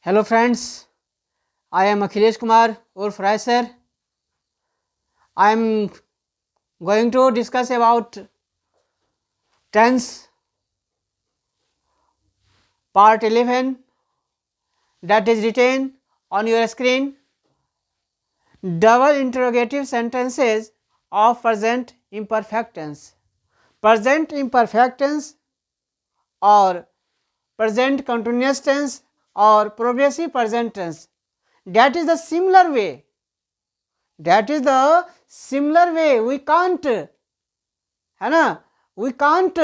Hello friends, I am Akhilesh Kumar Urf Rai sir. I am going to discuss about tense part 11 that is written on your screen. Double interrogative sentences of present imperfect tense. Present imperfect tense or present continuous tense or progressive present tense. That is the similar way. We can't, है ना, we can't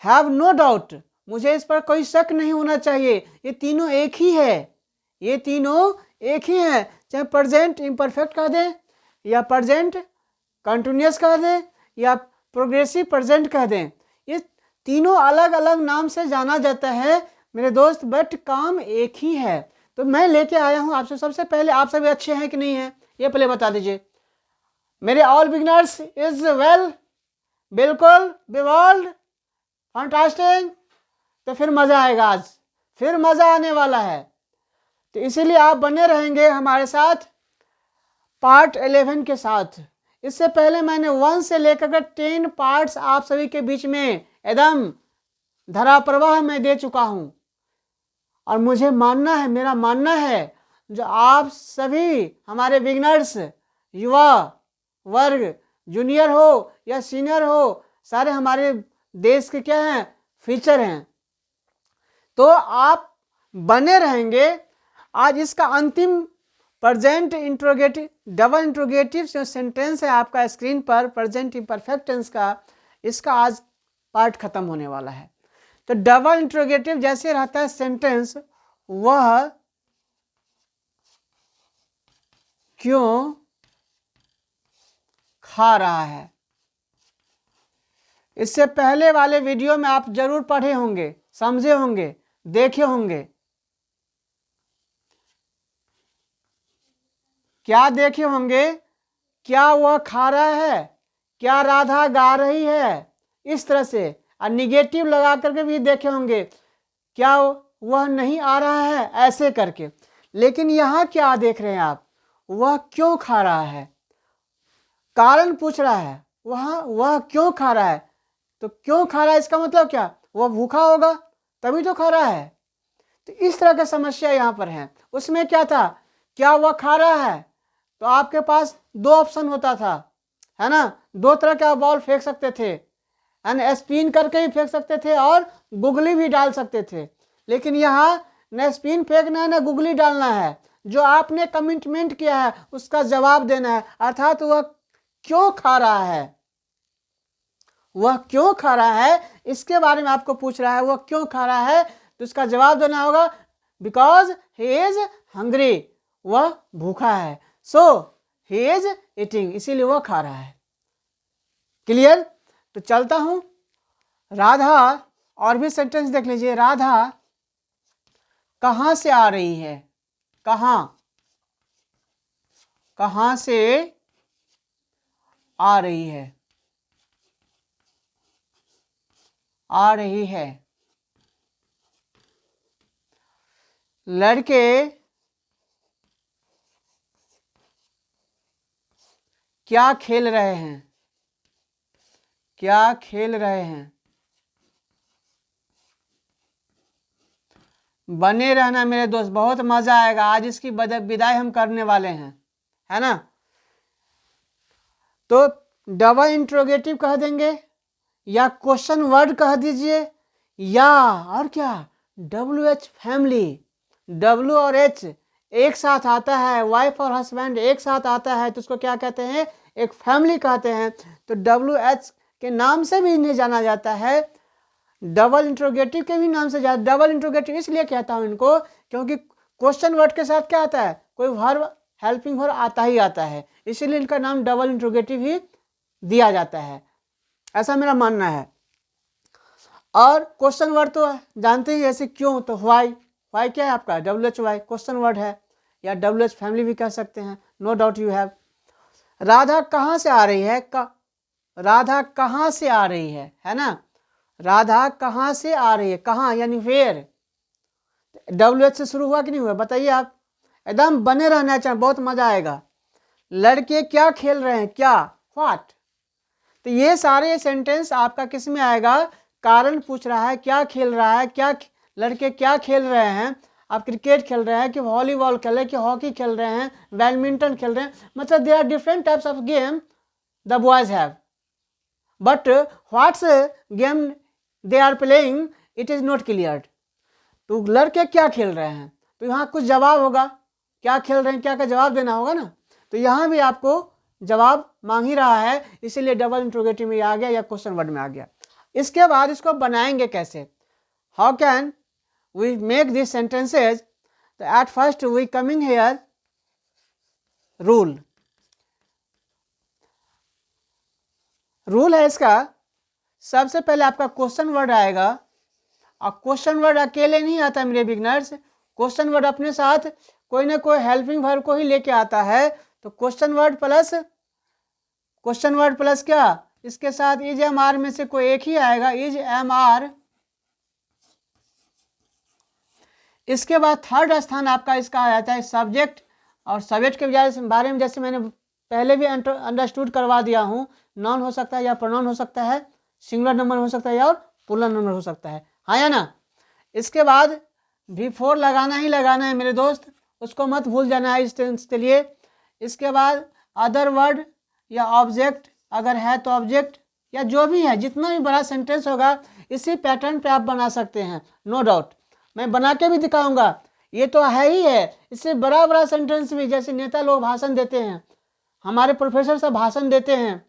have no doubt, मुझे इस पर कोई शक नहीं होना चाहिए, ये तीनों एक ही है, ये तीनों एक ही है, चाहे प्रेजेंट इम्परफेक्ट कह दें या प्रेजेंट कंटिन्यूअस कह दें या प्रोग्रेसिव प्रेजेंट कह दें, ये तीनों अलग अलग नाम से जाना जाता है मेरे दोस्त, बट काम एक ही है। तो मैं लेके आया हूं आपसे, सबसे पहले आप सभी अच्छे हैं कि नहीं हैं ये पहले बता दीजिए। मेरे ऑल बिगनर्स इज वेल, बिल्कुल बिवॉल्ड, फैंटास्टिक। तो फिर मज़ा आएगा, आज फिर मज़ा आने वाला है, तो इसीलिए आप बने रहेंगे हमारे साथ पार्ट 11 के साथ। इससे पहले मैंने 1 से लेकर 10 पार्ट्स आप सभी के बीच में एकदम धरा प्रवाह में दे चुका हूं, और मुझे मानना है, मेरा मानना है, जो आप सभी हमारे बिगनर्स, युवा वर्ग, जूनियर हो या सीनियर हो, सारे हमारे देश के क्या हैं, फ्यूचर हैं, तो आप बने रहेंगे। आज इसका अंतिम प्रेजेंट इंट्रोगेटिव, डबल इंट्रोगेटिव जो सेंटेंस है आपका स्क्रीन पर, प्रेजेंट इम्परफेक्ट टेंस का, इसका आज पार्ट खत्म होने वाला है। तो डबल इंट्रोगेटिव जैसे रहता है सेंटेंस, वह क्यों खा रहा है, इससे पहले वाले वीडियो में आप जरूर पढ़े होंगे, समझे होंगे, देखे होंगे। क्या देखे होंगे? क्या वह खा रहा है, क्या राधा गा रही है, इस तरह से, और निगेटिव लगा करके भी देखे होंगे, क्या वह नहीं आ रहा है, ऐसे करके। लेकिन यहाँ क्या देख रहे हैं आप, वह क्यों खा रहा है, कारण पूछ रहा है, वह क्यों खा रहा है। तो क्यों खा रहा है इसका मतलब क्या, वह भूखा होगा तभी तो खा रहा है। तो इस तरह का समस्या यहाँ पर है। उसमें क्या था, क्या वह खा रहा है, तो आपके पास 2 ऑप्शन होता था, है ना, 2 तरह का बॉल फेंक सकते थे, एंड स्पिन करके ही फेंक सकते थे और गुगली भी डाल सकते थे। लेकिन यहाँ न स्पिन फेंकना है न गुगली डालना है, जो आपने कमिटमेंट किया है उसका जवाब देना है। अर्थात वह क्यों खा रहा है, वह क्यों खा रहा है, इसके बारे में आपको पूछ रहा है, वह क्यों खा रहा है, तो इसका जवाब देना होगा बिकॉज ही इज हंग्री, वह भूखा है, सो ही इज ईटिंग, इसीलिए वह खा रहा है। क्लियर? तो चलता हूं, राधा, और भी सेंटेंस देख लीजिए। राधा कहां से आ रही है, कहां से आ रही है, लड़के क्या खेल रहे हैं, बने रहना मेरे दोस्त, बहुत मजा आएगा, आज इसकी विदाई हम करने वाले हैं, है ना। तो डबल इंट्रोगेटिव कह देंगे या क्वेश्चन वर्ड कह दीजिए, या और क्या, WH फैमिली, W और H एक साथ आता है, वाइफ और हस्बैंड एक साथ आता है, तो उसको क्या कहते हैं, एक फैमिली कहते हैं। तो WH के नाम से भी इन्हें जाना जाता है, डबल इंट्रोगेटिव के भी नाम से जाता। डबल इंट्रोगेटिव इसलिए कहता हूं इनको, क्योंकि क्वेश्चन वर्ड के साथ क्या आता है, कोई वर्ब, हेल्पिंग वर्ब आता ही आता है, इसीलिए इनका नाम डबल इंट्रोगेटिव ही दिया जाता है, ऐसा मेरा मानना है। और क्वेश्चन वर्ड तो जानते ही, ऐसे क्यों, तो व्हाई क्या है आपका, WHY क्वेश्चन वर्ड है, या WH फैमिली भी कह सकते हैं, no doubt you have. Radha कहाँ से आ रही है, राधा कहाँ से आ रही है ना, राधा कहाँ से आ रही है, कहाँ यानी वेयर, WH से शुरू हुआ कि नहीं हुआ, बताइए आप। एकदम बने रहना चाहिए, बहुत मजा आएगा। लड़के क्या खेल रहे हैं, क्या, व्हाट। तो ये सारे सेंटेंस आपका किस में आएगा, कारण पूछ रहा है क्या खेल रहा है, क्या लड़के क्या खेल रहे हैं, आप क्रिकेट खेल रहे हैं कि वॉलीबॉल खेल रहे हैं कि हॉकी खेल रहे हैं, बैडमिंटन खेल रहे हैं, मतलब they are different types of game the boys have, but what's game they are playing it is not cleared. तो लड़के क्या खेल रहे हैं, तो यहाँ कुछ जवाब होगा, क्या खेल रहे हैं क्या का जवाब देना होगा ना। तो यहाँ भी आपको जवाब मांग ही रहा है, इसीलिए डबल इंट्रोगेटिव में आ गया या क्वेश्चन वर्ड में आ गया। इसके बाद इसको बनाएंगे कैसे, how can we make this sentences. तो at first we coming here rule. Rule है इसका, सबसे पहले आपका क्वेश्चन वर्ड आएगा, और क्वेश्चन वर्ड अकेले नहीं आता मेरे बिगनर्स, क्वेश्चन वर्ड अपने साथ कोई ना कोई हेल्पिंग वर्ब को ही लेके आता है। तो क्वेश्चन वर्ड प्लस क्या, इसके साथ इज एम आर में से कोई एक ही आएगा, इज एम आर। इसके बाद थर्ड स्थान आपका इसका आ जाता है सब्जेक्ट, और सब्जेक्ट के बारे में जैसे मैंने पहले भी अंडरस्टूड करवा दिया हूँ, नाउन हो सकता है या प्रोनाउन हो सकता है, सिंगुलर नंबर हो सकता है या और प्लूरल नंबर हो सकता है, हाँ या ना। इसके बाद बिफोर लगाना ही लगाना है मेरे दोस्त, उसको मत भूल जाना है इस टेंस के लिए। इसके बाद अदर वर्ड या ऑब्जेक्ट, अगर है तो ऑब्जेक्ट, या जो भी है, जितना भी बड़ा सेंटेंस होगा इसी पैटर्न पे आप बना सकते हैं, नो डाउट। मैं बना के भी दिखाऊंगा, ये तो है ही है, इससे बड़ा बड़ा सेंटेंस भी, जैसे नेता लोग भाषण देते हैं, हमारे प्रोफेसर सब भाषण देते हैं,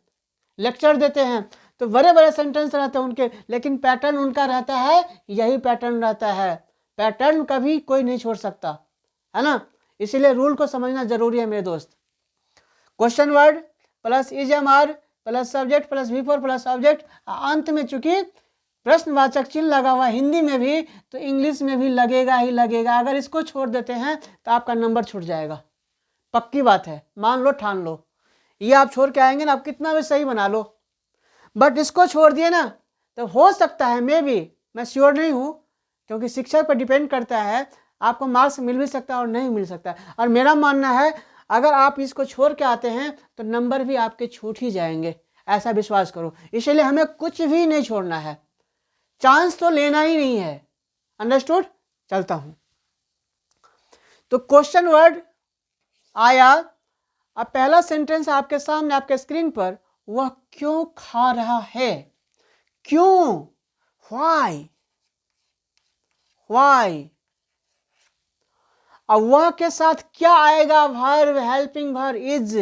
लेक्चर देते हैं, तो बड़े बड़े सेंटेंस रहते हैं उनके, लेकिन पैटर्न उनका रहता है, यही पैटर्न रहता है, पैटर्न कभी कोई नहीं छोड़ सकता, है ना। इसीलिए रूल को समझना जरूरी है मेरे दोस्त। Question word plus is am are plus subject plus before plus object, अंत में चूंकि प्रश्नवाचक चिन्ह लगा हुआ हिंदी में भी, तो इंग्लिश में भी लगेगा ही लगेगा। अगर इसको छोड़ देते हैं तो आपका नंबर छूट जाएगा, पक्की बात है, मान लो ठान लो। ये आप छोड़ के आएंगे ना, आप कितना भी सही बना लो, बट इसको छोड़ दिए ना तो हो सकता है, मैं श्योर नहीं हूँ, क्योंकि शिक्षक पर डिपेंड करता है, आपको मार्क्स मिल भी सकता है और नहीं मिल सकता है। और मेरा मानना है अगर आप इसको छोड़ के आते हैं तो नंबर भी आपके छूट ही जाएंगे, ऐसा विश्वास करो। इसलिए हमें कुछ भी नहीं छोड़ना है, चांस तो लेना ही नहीं है, अंडरस्टूड। चलता हूं, तो क्वेश्चन वर्ड आया। अब पहला सेंटेंस आपके सामने आपके स्क्रीन पर, वह क्यों खा रहा है, क्यों, व्हाई, अब वह के साथ क्या आएगा, verb, helping verb is,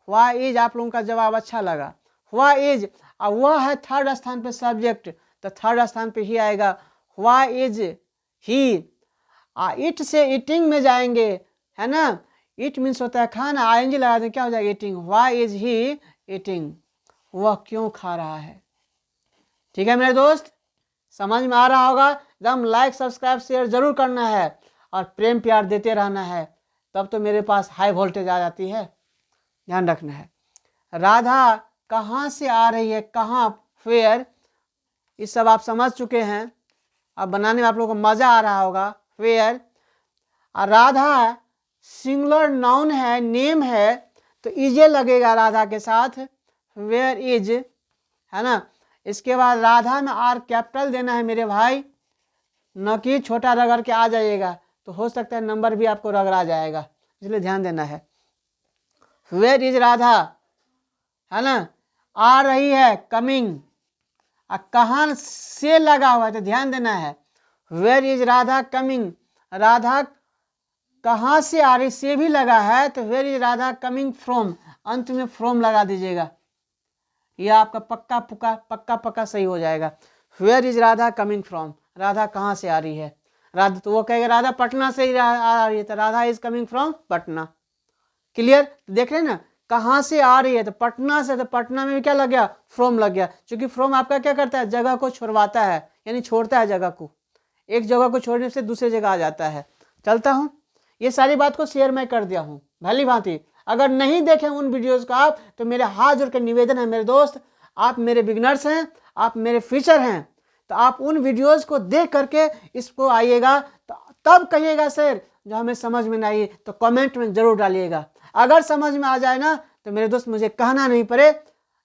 why is. आप लोगों का जवाब अच्छा लगा, व्हाई इज। अब वह है थर्ड स्थान पे सब्जेक्ट, तो थर्ड स्थान पे ही आएगा, व्हाई इज ही। इट से ईटिंग में जाएंगे, है ना, इट मीन्स होता है खाना, आईएनजी लगा दें क्या हो जाएगा, eating, why is he eating, वह क्यों खा रहा है। ठीक है मेरे दोस्त, समझ में आ रहा होगा। एकदम लाइक सब्सक्राइब शेयर जरूर करना है और प्रेम प्यार देते रहना है, तब तो मेरे पास हाई वोल्टेज आ जाती है, ध्यान रखना है। राधा कहाँ से आ रही है, कहाँ, फेयर, ये सब आप समझ चुके हैं, अब बनाने में आप लोगों को मजा आ रहा होगा, फेयर। राधा सिंगुलर नाउन है, नेम है, तो इजे लगेगा राधा के साथ, वेयर इज, है ना। इसके बाद राधा में आर कैपिटल देना है मेरे भाई, न कि छोटा रगड़ के आ जाइएगा, तो हो सकता है नंबर भी आपको रगड़ा जाएगा, इसलिए ध्यान देना है। वेयर इज राधा, है ना, आ रही है, कमिंग, कहाँ से लगा हुआ है तो ध्यान देना है, where is Radha coming, Radha कहाँ से आ रही, से भी लगा है, तो where is Radha coming from, अंत में फ्रॉम लगा दीजिएगा, यह आपका पक्का सही हो जाएगा। Where is Radha coming from, Radha कहाँ से आ रही है, राधा, तो वो कहेगा राधा पटना से ही आ रही है, तो Radha is coming from Patna, clear. देख रहे हैं ना, कहाँ से आ रही है, तो पटना से, तो पटना में भी क्या लग गया, फ्रॉम लग गया, क्योंकि फ्रॉम आपका क्या करता है, जगह को छोड़वाता है, यानी छोड़ता है जगह को, एक जगह को छोड़ने से दूसरी जगह आ जाता है। चलता हूँ, ये सारी बात को शेयर मैं कर दिया हूँ भली भांति। अगर नहीं देखें उन वीडियोस को आप, तो मेरे हाथ जोड़ के निवेदन है मेरे दोस्त, आप मेरे बिगनर्स हैं, आप मेरे फ्यूचर हैं, तो आप उन वीडियोस को देख करके इसको आइएगा, तो तब कहिएगा सर जो हमें समझ में नहीं, तो कमेंट में जरूर डालिएगा। अगर समझ में आ जाए ना तो मेरे दोस्त मुझे कहना नहीं पड़े,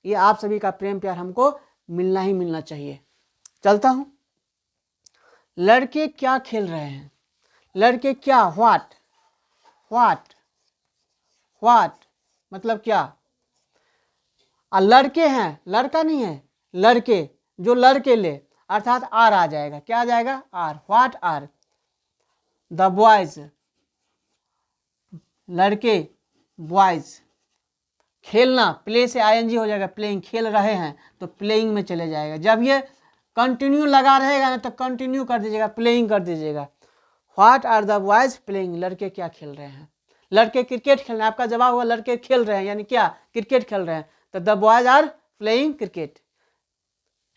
ये आप सभी का प्रेम प्यार हमको मिलना ही मिलना चाहिए। चलता हूं। लड़के क्या खेल रहे हैं? लड़के क्या, व्हाट व्हाट व्हाट मतलब क्या? लड़के हैं, लड़का नहीं है, लड़के, जो लड़के ले अर्थात आर आ जाएगा। क्या आ जाएगा? Are. What are the boys, लड़के बॉयज। खेलना, प्ले से आईएनजी हो जाएगा, प्लेइंग, खेल रहे हैं तो प्लेइंग में चले जाएगा। जब ये कंटिन्यू लगा रहेगा ना तो कंटिन्यू कर दीजिएगा, प्लेइंग कर दीजिएगा। What are the boys playing, लड़के क्या खेल रहे हैं? लड़के क्रिकेट खेल रहे हैं, आपका जवाब हुआ लड़के खेल रहे हैं, यानी क्या? क्रिकेट खेल रहे हैं, तो the boys are playing cricket,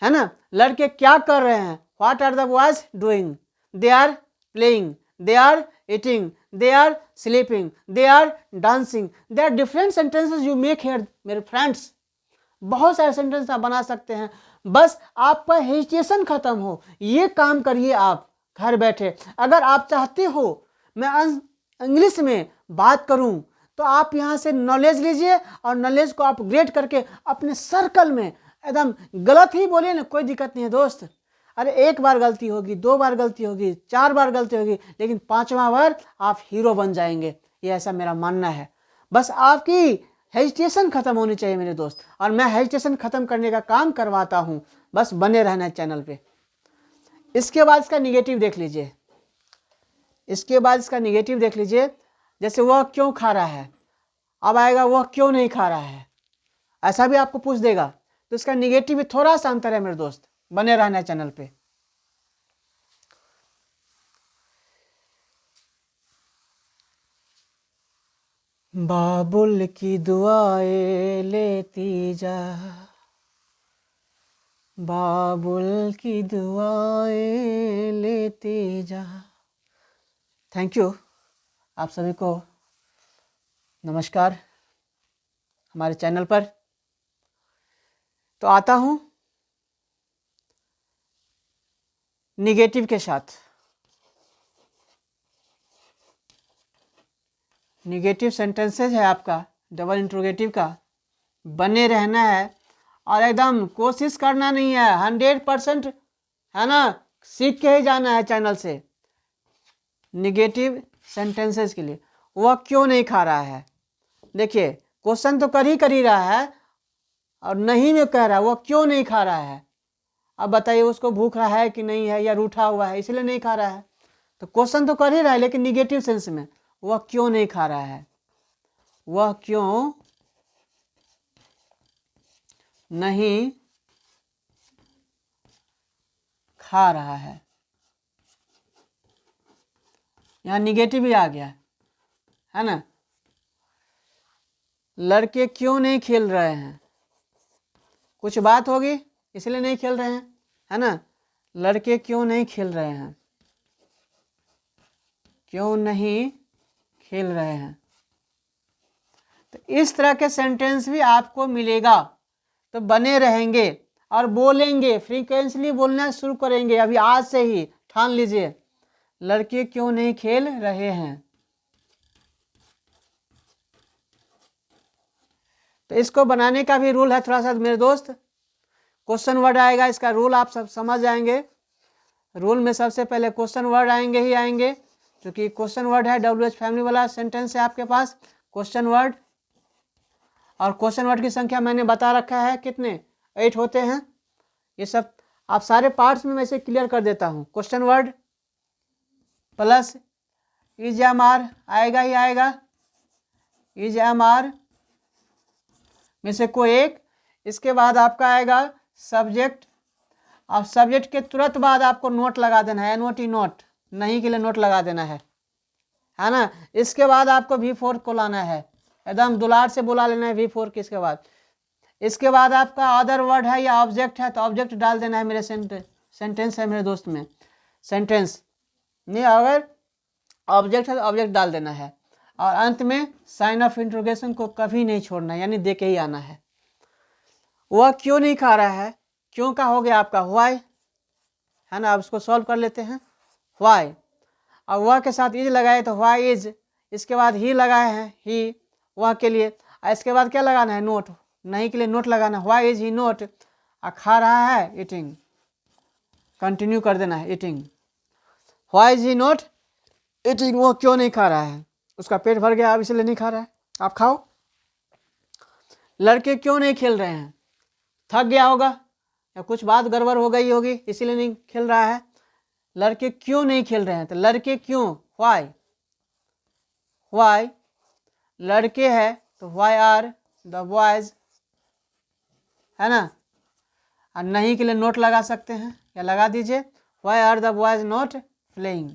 है ना। लड़के क्या कर रहे हैं? What are the boys doing? They are playing, they are eating, they are sleeping, they are dancing। There are different sentences you make here मेरे फ्रेंड्स। बहुत सारे सेंटेंस आप बना सकते हैं, बस आपका हेजिटेशन खत्म हो, ये काम करिए आप घर बैठे। अगर आप चाहते हो मैं इंग्लिश में बात करूं तो आप यहाँ से नॉलेज लीजिए और नॉलेज को अपग्रेड करके अपने सर्कल में एकदम गलत ही बोलिए ना, कोई दिक्कत नहीं है दोस्त। अरे एक बार गलती होगी, 2 बार गलती होगी, 4 बार गलती होगी, लेकिन 5वां बार आप हीरो बन जाएंगे, ये ऐसा मेरा मानना है। बस आपकी हेजिटेशन खत्म होनी चाहिए मेरे दोस्त, और मैं हेजिटेशन खत्म करने का काम करवाता हूँ, बस बने रहना है चैनल पे। इसके बाद इसका निगेटिव देख लीजिए, इसके बाद इसका निगेटिव देख लीजिए। जैसे वह क्यों खा रहा है, अब आएगा वह क्यों नहीं खा रहा है, ऐसा भी आपको पूछ देगा, तो इसका निगेटिव भी थोड़ा सा अंतर है मेरे दोस्त, बने रहना चैनल पे। बाबुल की दुआएं लेती जा, बाबुल की दुआएं लेती जा। थैंक यू आप सभी को, नमस्कार हमारे चैनल पर। तो आता हूं निगेटिव के साथ। निगेटिव सेंटेंसेज है आपका डबल इंट्रोगेटिव का, बने रहना है और एकदम कोशिश करना नहीं है, 100% है ना, सीख के ही जाना है चैनल से। निगेटिव सेंटेंसेज के लिए वह क्यों नहीं खा रहा है, देखिए क्वेश्चन तो कर ही रहा है और नहीं में कह रहा है वह क्यों नहीं खा रहा है। अब बताइए उसको भूख रहा है कि नहीं है, या रूठा हुआ है इसलिए नहीं खा रहा है, तो क्वेश्चन तो कर ही रहा है लेकिन निगेटिव सेंस में, वह क्यों नहीं खा रहा है, वह क्यों नहीं खा रहा है, यहाँ निगेटिव ही आ गया है ना। लड़के क्यों नहीं खेल रहे हैं, कुछ बात होगी इसलिए नहीं खेल रहे हैं, है ना। लड़के क्यों नहीं खेल रहे हैं, क्यों नहीं खेल रहे हैं, तो इस तरह के सेंटेंस भी आपको मिलेगा, तो बने रहेंगे और बोलेंगे, फ्रीक्वेंटली बोलना शुरू करेंगे अभी आज से ही, ठान लीजिए। लड़के क्यों नहीं खेल रहे हैं, तो इसको बनाने का भी रूल है थोड़ा सा मेरे दोस्त। क्वेश्चन वर्ड आएगा, इसका रूल आप सब समझ जाएंगे। रूल में सबसे पहले क्वेश्चन वर्ड आएंगे ही आएंगे, क्योंकि क्वेश्चन वर्ड है, WH फैमिली वाला सेंटेंस है आपके पास क्वेश्चन वर्ड, और क्वेश्चन वर्ड की संख्या मैंने बता रखा है कितने, 8 होते हैं। ये सब आप सारे पार्ट्स में वैसे क्लियर कर देता हूँ। Question word plus is am are आएगा ही आएगा, इज एम आर में से कोई एक। इसके बाद आपका आएगा सब्जेक्ट, अब सब्जेक्ट के तुरंत बाद आपको नोट लगा देना है, NOT नोट, नहीं के लिए नोट लगा देना है ना। इसके बाद आपको V4 को लाना है, एकदम दुलार से बुला लेना है V4 के। इसके बाद इसके बाद आपका अदर वर्ड है या ऑब्जेक्ट है, तो ऑब्जेक्ट डाल देना है। मेरे सेंटेंस है मेरे दोस्त में, सेंटेंस नहीं, अगर ऑब्जेक्ट है तो ऑब्जेक्ट डाल देना है, और अंत में साइन ऑफ इंट्रोगेशन को कभी नहीं छोड़ना, यानी दे के ही आना है। वह क्यों नहीं खा रहा है, क्यों का हो गया आपका व्हाई, है ना। अब उसको सॉल्व कर लेते हैं। व्हाई, और वह के साथ इज लगाए तो व्हाई इज, इसके बाद ही लगाए हैं ही वह के लिए, और इसके बाद क्या लगाना है, नोट, नहीं के लिए नोट लगाना है, व्हाई इज ही नोट, और खा रहा है ईटिंग, कंटिन्यू कर देना है eating, why is he note eating, वो क्यों नहीं खा रहा है, उसका पेट भर गया अब इसलिए नहीं खा रहा है, आप खाओ। लड़के क्यों नहीं खेल रहे हैं, थक गया होगा या कुछ बात गड़बड़ हो गई होगी इसीलिए नहीं खेल रहा है। लड़के क्यों नहीं खेल रहे हैं, तो लड़के क्यों, व्हाई, व्हाई लड़के हैं तो व्हाई आर द बॉयज, है ना, और नहीं के लिए नोट लगा सकते हैं, या लगा दीजिए why are the boys not playing,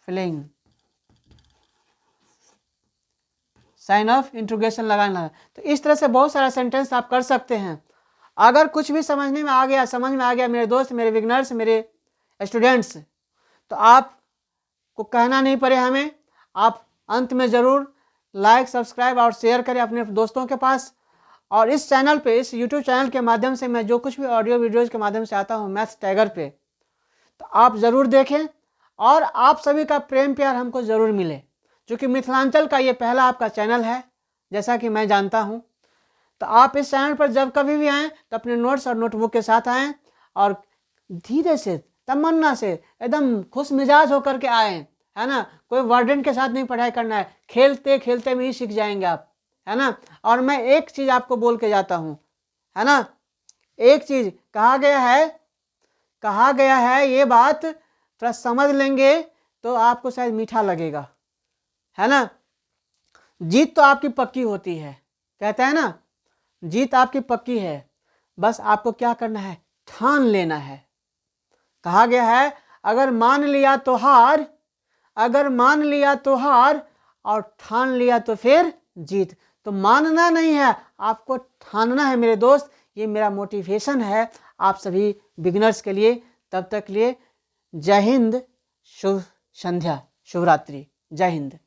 playing, sign of interrogation लगाना। तो इस तरह से बहुत सारा सेंटेंस आप कर सकते हैं। अगर कुछ भी समझ में आ गया मेरे दोस्त, मेरे बिगनर्स, मेरे स्टूडेंट्स, तो आपको कहना नहीं पड़े हमें, आप अंत में ज़रूर लाइक, सब्सक्राइब और शेयर करें अपने दोस्तों के पास। और इस चैनल पे, इस यूट्यूब चैनल के माध्यम से मैं जो कुछ भी ऑडियो वीडियोज़ के माध्यम से आता हूँ मैथ्स टाइगर पे, तो आप ज़रूर देखें और आप सभी का प्रेम प्यार हमको ज़रूर मिले, क्योंकि मिथिलांचल का ये पहला आपका चैनल है जैसा कि मैं जानता हूँ। तो आप इस चैनल पर जब कभी भी आएँ तो अपने नोट्स और नोटबुक के साथ आएँ और धीरे से, तमन्ना से, एकदम खुश मिजाज होकर के आएँ, है ना। कोई वार्डन के साथ नहीं पढ़ाई करना है, खेलते खेलते में ही सीख जाएंगे आप, है ना। और मैं एक चीज़ आपको बोल के जाता हूँ, है ना, एक चीज़ कहा गया है ये बात थोड़ा समझ लेंगे तो आपको शायद मीठा लगेगा, है ना। जीत तो आपकी पक्की होती है, कहते हैं ना, जीत आपकी पक्की है, बस आपको क्या करना है, ठान लेना है। कहा गया है अगर मान लिया तो हार, अगर मान लिया तो हार और ठान लिया तो फिर जीत। तो मानना नहीं है, आपको ठानना है मेरे दोस्त। ये मेरा मोटिवेशन है आप सभी बिगिनर्स के लिए। तब तक लिए जय हिंद, शुभ संध्या, शुभ रात्रि, जय हिंद।